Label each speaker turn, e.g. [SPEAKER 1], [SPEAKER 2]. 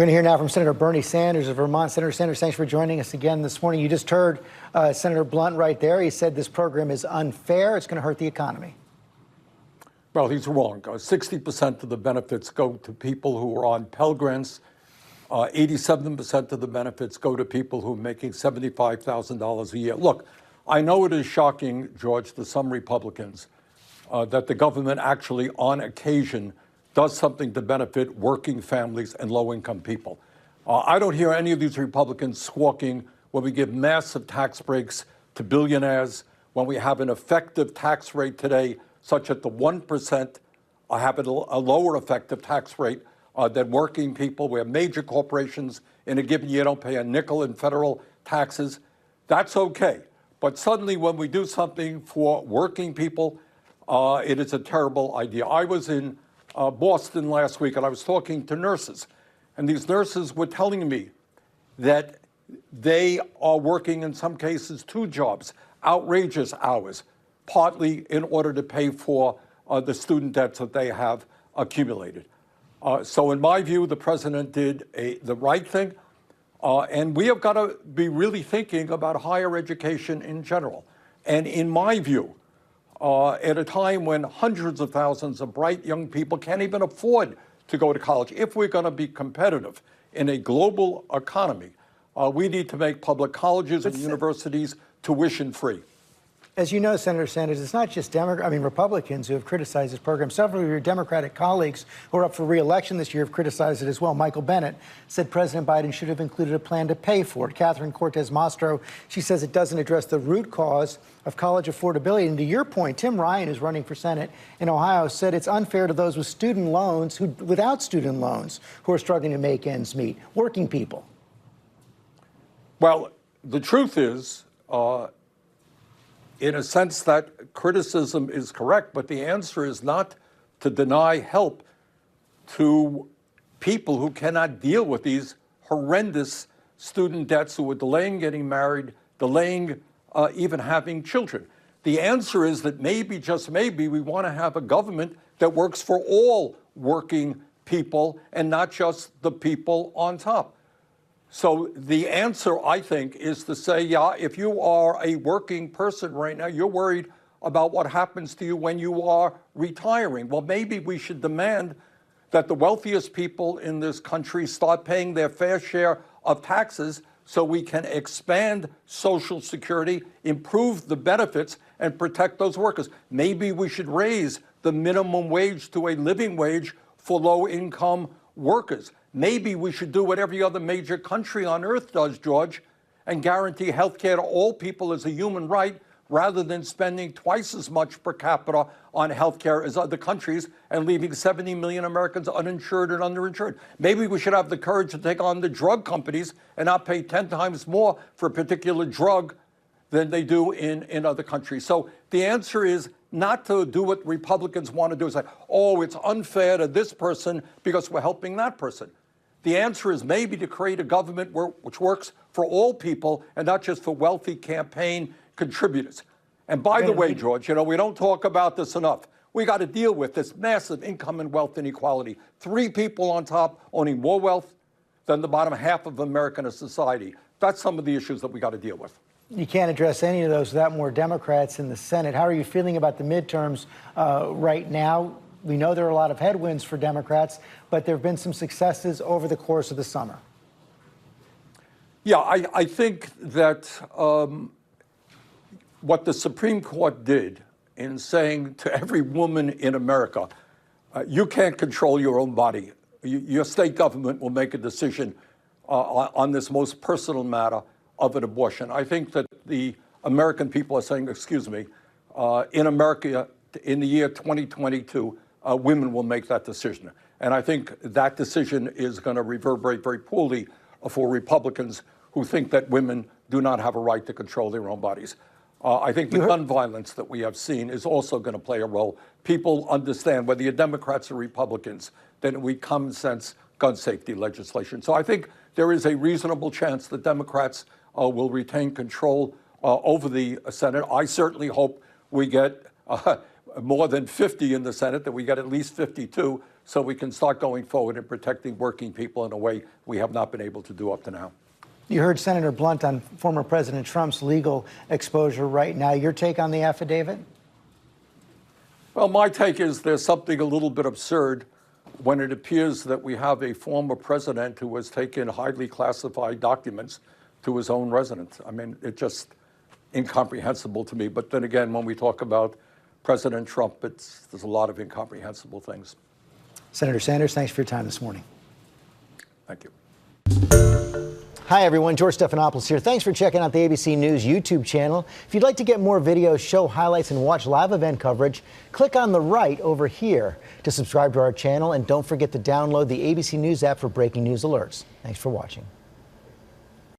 [SPEAKER 1] We're going to hear now from Senator Bernie Sanders of Vermont. Senator Sanders, thanks for joining us again this morning. You just heard Senator Blunt right there. He said this program is unfair. It's going to hurt the economy.
[SPEAKER 2] Well, he's wrong. 60% of the benefits go to people who are on Pell Grants. 87% of the benefits go to people who are making $75,000 a year. Look, I know it is shocking, George, to some Republicans that the government actually, on occasion, does something to benefit working families and low-income people. I don't hear any of these Republicans squawking when we give massive tax breaks to billionaires, when we have an effective tax rate today, such that the 1% have a lower effective tax rate than working people, where major corporations in a given year don't pay a nickel in federal taxes. That's okay. But suddenly when we do something for working people, it is a terrible idea. I was in Boston last week, and I was talking to nurses, and these nurses were telling me that they are working in some cases 2 jobs, outrageous hours, partly in order to pay for the student debts that they have accumulated. So in my view, the president did the right thing, and we have got to be really thinking about higher education in general. And in my view, at a time when hundreds of thousands of bright young people can't even afford to go to college, if we're going to be competitive in a global economy, we need to make public colleges and universities tuition-free.
[SPEAKER 1] As you know, Senator Sanders, it's not just Republicans who have criticized this program. Several of your Democratic colleagues who are up for re-election this year have criticized it as well. Michael Bennet said President Biden should have included a plan to pay for it. Catherine Cortez Masto, she says it doesn't address the root cause of college affordability. And to your point, Tim Ryan, who's running for Senate in Ohio, said it's unfair to those with student loans without student loans who are struggling to make ends meet, working people.
[SPEAKER 2] Well, the truth is, in a sense, that criticism is correct, but the answer is not to deny help to people who cannot deal with these horrendous student debts, who are delaying getting married, delaying even having children. The answer is that maybe, just maybe, we want to have a government that works for all working people and not just the people on top. So the answer, I think, is to say, yeah, if you are a working person right now, you're worried about what happens to you when you are retiring. Well, maybe we should demand that the wealthiest people in this country start paying their fair share of taxes so we can expand Social Security, improve the benefits, and protect those workers. Maybe we should raise the minimum wage to a living wage for low-income workers. Maybe we should do what every other major country on earth does, George, and guarantee health care to all people as a human right, rather than spending twice as much per capita on health care as other countries and leaving 70 million Americans uninsured and underinsured. Maybe we should have the courage to take on the drug companies and not pay 10 times more for a particular drug than they do in other countries. So the answer is not to do what Republicans want to do, is like, oh, it's unfair to this person because we're helping that person. The answer is maybe to create a government which works for all people and not just for wealthy campaign contributors. And by the way, George, we don't talk about this enough. We got to deal with this massive income and wealth inequality. 3 people on top owning more wealth than the bottom half of American society. That's some of the issues that we got to deal with.
[SPEAKER 1] You can't address any of those without more Democrats in the Senate. How are you feeling about the midterms right now? We know there are a lot of headwinds for Democrats, but there have been some successes over the course of the summer.
[SPEAKER 2] Yeah, I think that what the Supreme Court did in saying to every woman in America, you can't control your own body. Your state government will make a decision on this most personal matter of an abortion. I think that the American people are saying, excuse me, in America, in the year 2022, women will make that decision. And I think that decision is going to reverberate very poorly for Republicans who think that women do not have a right to control their own bodies. I think the gun violence that we have seen is also going to play a role. People understand, whether you're Democrats or Republicans, that we common sense gun safety legislation. So I think there is a reasonable chance that Democrats will retain control over the Senate. I certainly hope we get more than 50 in the Senate, that we get at least 52, so we can start going forward and protecting working people in a way we have not been able to do up to now.
[SPEAKER 1] You heard Senator Blunt on former President Trump's legal exposure right now. Your take on the affidavit?
[SPEAKER 2] Well, my take is there's something a little bit absurd when it appears that we have a former president who has taken highly classified documents to his own residence. I mean, it's just incomprehensible to me. But then again, when we talk about President Trump, there's a lot of incomprehensible things.
[SPEAKER 1] Senator Sanders, thanks for your time this morning.
[SPEAKER 2] Thank you.
[SPEAKER 3] Hi, everyone. George Stephanopoulos here. Thanks for checking out the ABC News YouTube channel. If you'd like to get more videos, show highlights, and watch live event coverage, click on the right over here to subscribe to our channel. And don't forget to download the ABC News app for breaking news alerts. Thanks for watching.